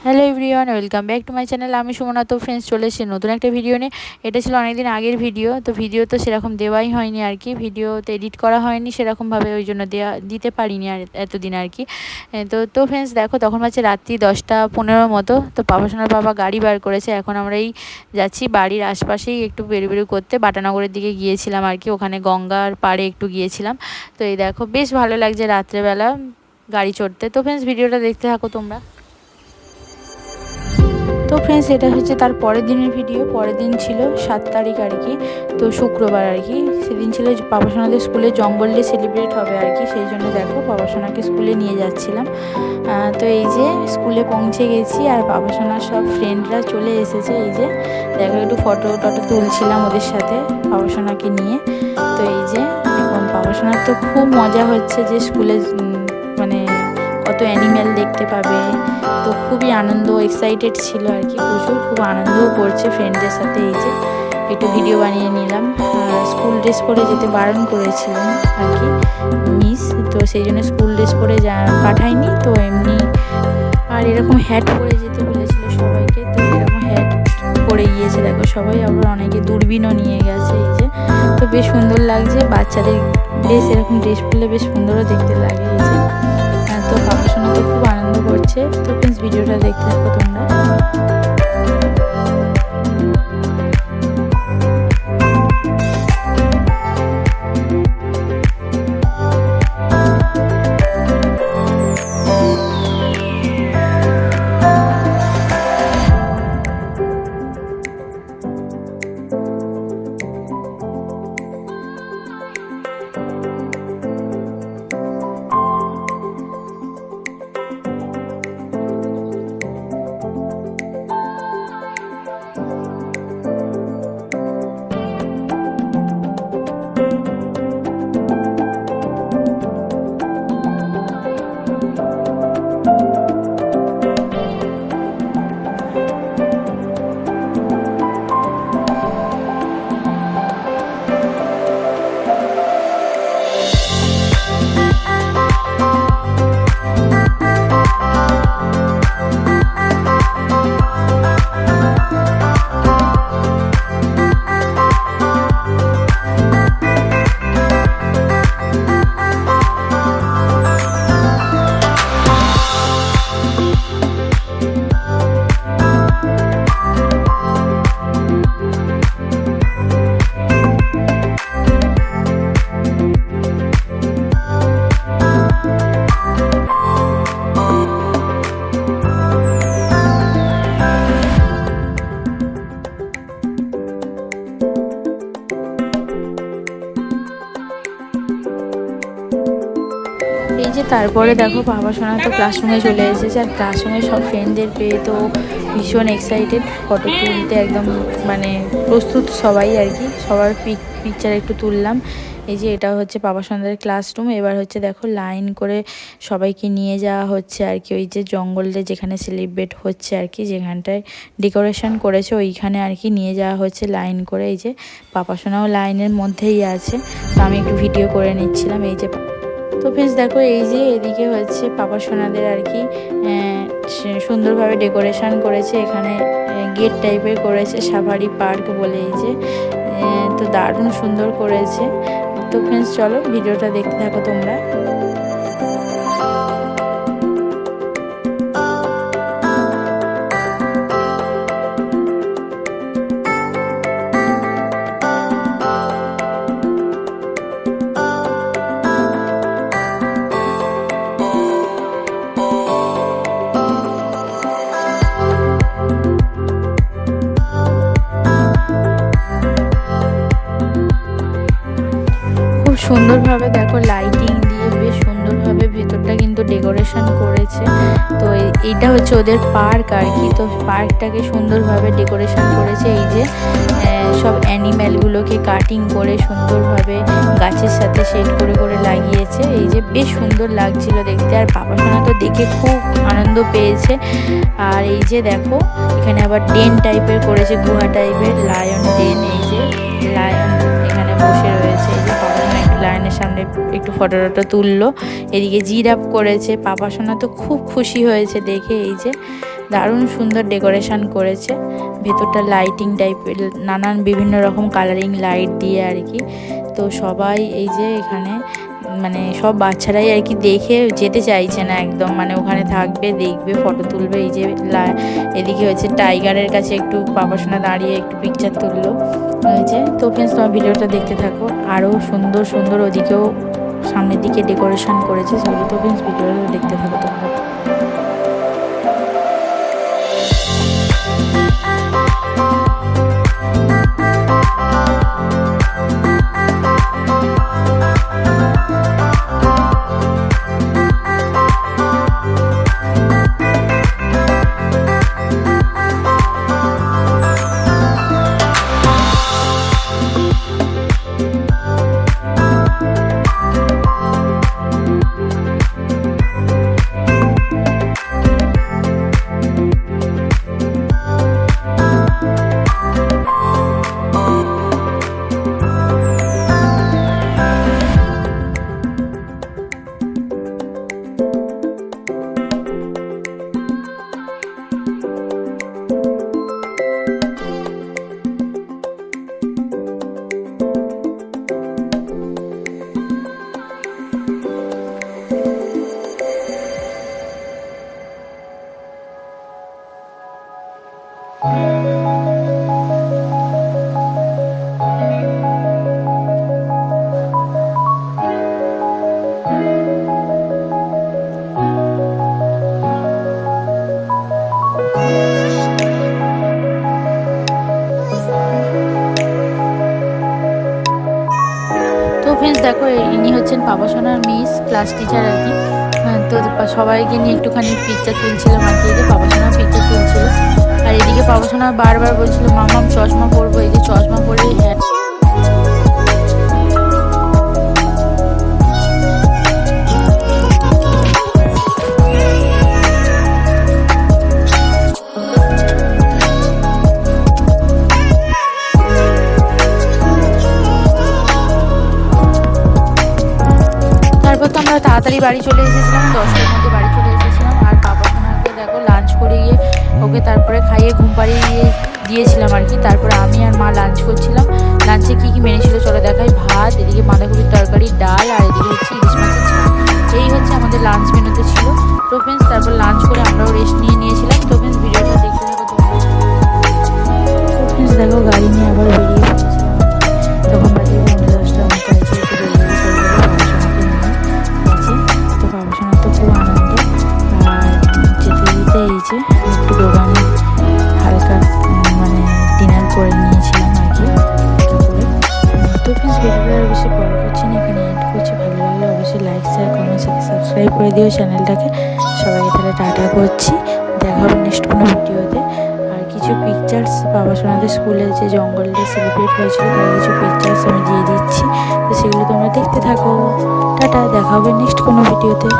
Hello everyone, welcome back to my channel. আমি সুমনা। তো friends, চলে এসেছি নতুন একটা ভিডিও নিয়ে। এটা ছিল অনেকদিন আগের ভিডিও, তো ভিডিও তো সেরকম দেওয়াই হয়নি আর কি, ভিডিওতে এডিট করা হয়নি সেরকমভাবে, ওই জন্য দিতে পারিনি আর এতদিন আর কি। তো ফ্রেন্ডস দেখো, তখন বাজে রাত্রি 10টা 15 মতো। তো পাপাসোনার বাবা গাড়ি বার করেছে। এখন আমরা এই যাচ্ছি বাড়ির আশপাশেই একটু বেরু করতে, বাটানগরের দিকে গিয়েছিলাম আর কি, ওখানে গঙ্গার পাড়ে একটু গিয়েছিলাম। তো এই দেখো, বেশ ভালো লাগছে রাত্রেবেলা গাড়ি চড়তে। তো ফ্রেন্ডস, ভিডিওটা দেখতে থাকো তোমরা। তো ফ্রেন্ডস, এটা হচ্ছে তার পরের দিনের ভিডিও। পরের দিন ছিল 7 তারিখ আর কি, তো শুক্রবার আর কি। সেদিন ছিল পাপাসোনাদের স্কুলে জঙ্গল ডে সেলিব্রেট হবে আর কি, সেই জন্য দেখো পাপাসোনাকে স্কুলে নিয়ে যাচ্ছিলাম। তো এই যে স্কুলে পৌঁছে গেছি, আর পাপাসোনার সব ফ্রেন্ডরা চলে এসেছে। এই যে দেখো, একটু ফটো টটো তুলছিলাম ওদের সাথে পাপাসোনাকে নিয়ে। তো এই যে এখন পাপাসোনার তো খুব মজা হচ্ছে যে স্কুলে মানে কত অ্যানিম্যাল দেখতে পাবে। তো খুবই আনন্দ, এক্সাইটেড ছিল আর কি, প্রচুর খুব আনন্দও করছে ফ্রেন্ডদের সাথে। এই যে একটু ভিডিও বানিয়ে নিলাম। স্কুল ড্রেস পরে যেতে বারণ করেছিলেন আর কি মিস, তো সেই জন্য স্কুল ড্রেস পরে পাঠায়নি, তো এমনি আর এরকম হ্যাট পরে যেতে বলেছিল সবাইকে। তো এরকম হ্যাট পরে গিয়েছে দেখো সবাই, আবার অনেকে দূরবীনও নিয়ে গেছে। এই যে তো বেশ সুন্দর লাগছে বাচ্চাদের, বেশ এরকম ড্রেস পরলে বেশ সুন্দরও দেখতে লাগে। এই যে তো পাপাসোনা তো খুব আনন্দ করছে। তো প্লিজ ভিডিওটা দেখতে থাকো তোমরা। এই যে তারপরে দেখো পাপাসোনা তো ক্লাসরুমে চলে এসেছে, আর ক্লাসরুমে সব ফ্রেন্ডদের পেয়ে তো ভীষণ এক্সাইটেড, ফটো তুলতে একদম মানে প্রস্তুত সবাই আর কি, সবার পিকচার একটু তুললাম। এই যে এটা হচ্ছে পাপাসোনাদের ক্লাসরুম। এবার হচ্ছে দেখো লাইন করে সবাইকে নিয়ে যাওয়া হচ্ছে আর কি, ওই যে জঙ্গলে যেখানে সেলিব্রেট হচ্ছে আর কি, যেখানটায় ডেকোরেশন করেছে ওইখানে আর কি নিয়ে যাওয়া হচ্ছে লাইন করে। এই যে পাপাসোনাও লাইনের মধ্যেই আছে, তো আমি একটু ভিডিও করে নিচ্ছিলাম। এই যে তো ফ্রেন্ডস দেখো, এই যে এদিকে হচ্ছে পাপাসোনাদের আর কি সুন্দরভাবে ডেকোরেশন করেছে, এখানে গেট টাইপের করেছে, সাফারি পার্ক বলে। এই যে তো দারুণ সুন্দর করেছে। তো ফ্রেন্ডস চলো ভিডিওটা দেখতে থাকো তোমরা। খুব সুন্দরভাবে দেখো লাইটিং দিয়ে বেশ সুন্দরভাবে ভেতরটা কিন্তু ডেকোরেশন করেছে। তো এইটা হচ্ছে ওদের পার্ক আর কি, তো পার্কটাকে সুন্দরভাবে ডেকোরেশন করেছে। এই যে সব অ্যানিম্যালগুলোকে কাটিং করে সুন্দরভাবে গাছের সাথে সেট করে করে লাগিয়েছে। এই যে বেশ সুন্দর লাগছিল দেখতে, আর পাপাসোনা তো দেখে খুব আনন্দ পেয়েছে। আর এই যে দেখো এখানে আবার ডেন টাইপের করেছে, গুহা টাইপের, লায়ন ডেন। এই যে লায়ন এখানে বসে রয়েছে। এই যে পাপাসোনা একটু লায়নের সামনে একটু ফটো টটো তুললো। এদিকে জিরাফ করেছে, পাপাসোনা তো খুব খুশি হয়েছে দেখে। এই যে দারুণ সুন্দর ডেকোরেশন করেছে। ভেতরটা লাইটিং টাইপের নানান বিভিন্ন রকম কালারিং লাইট দিয়ে আর কি। তো সবাই এই যে এখানে মানে সব বাচ্চারাই আর কি দেখে যেতে চাইছে না একদম, মানে ওখানে থাকবে, দেখবে, ফটো তুলবে। এই যে এদিকে হচ্ছে টাইগারের কাছে একটু পাপাসোনা দাঁড়িয়ে একটু পিকচার তুললো হয়েছে। তো ফ্রেন্ডস তোমার ভিডিওটা দেখতে থাকো, আরও সুন্দর সুন্দর ওদিকেও সামনের দিকে ডেকোরেশন করেছে সেগুলো। তো ফ্রেন্ডস ভিডিওটা দেখতে থাকো তোমরা। তো ফ্রেন্ডস দেখো, ইনি হচ্ছেন পাপাসোনার মিস, ক্লাস টিচার আর কি। তো সবাইকে নিয়ে একটুখানি পিকচার তুলছিলাম আর কি। পাপাসোনার পিকচার তুলছিল, আর এদিকে পাপাসোনা বারবার বলছিল মামাম চশমা পরবো। এই যে চশমা পরে আমরা তাড়াতাড়ি বাড়ি চলে এসেছিলাম, 10টার মধ্যে বাড়ি চলে এসেছিলাম। আর পাপাসোনাকে দেখো লাঞ্চ করে গিয়ে ওকে তারপরে খাইয়ে ঘুম পাড়িয়ে দিয়েছিলাম আর কি। তারপরে আমি আর মা লাঞ্চ করছিলাম। লাঞ্চে কী কী মেনে ছিল চলো দেখাই। ভাত, এদিকে বাঁধাকপির তরকারি, ডাল, আর এদিকে হচ্ছে ইলিশ মাছের ঝাল। এই হচ্ছে আমাদের লাঞ্চ মেনুতে ছিল। তো ফ্রেন্ডস তারপর লাঞ্চ করে আমরাও রেস্ট নিয়েছিলাম। তো ফ্রেন্ডস ভিডিওটা দেখতে থাকো তোমরা। তো ফ্রেন্ডস দেখো গাড়ি নিয়ে আবার বেরিয়ে পড়েছিলাম। তখন বাজে 10টার মতো আছে, একটু বেরিয়ে খুব আনন্দ। আর যেতে যেতে এই যে একটু দোকানে হালকা মানে ডিনার করে নিয়েছিলাম আর কি। তো ফ্রেন্ডস ভিডিওটা আর বেশি বড় করছি না, এখানে এন্ড করছি। ভালো লাগলে অবশ্যই লাইক, শেয়ার, কমেন্ট, সাথে সাবস্ক্রাইব করে দিও চ্যানেলটাকে। সবাইকে তাহলে টাটা করছি, দেখা হবে নেক্সট কোনো ভিডিওতে। আর কিছু পিকচার্স পাপাসোনাদের স্কুলে যে জঙ্গল ডে সেলিব্রেট হয়েছিল তার কিছু পিকচার্স আমি দিয়ে দিচ্ছি, তো সেগুলো তোমরা দেখতে থাকো। টাটা, দেখা হবে নেক্সট কোনো ভিডিওতে।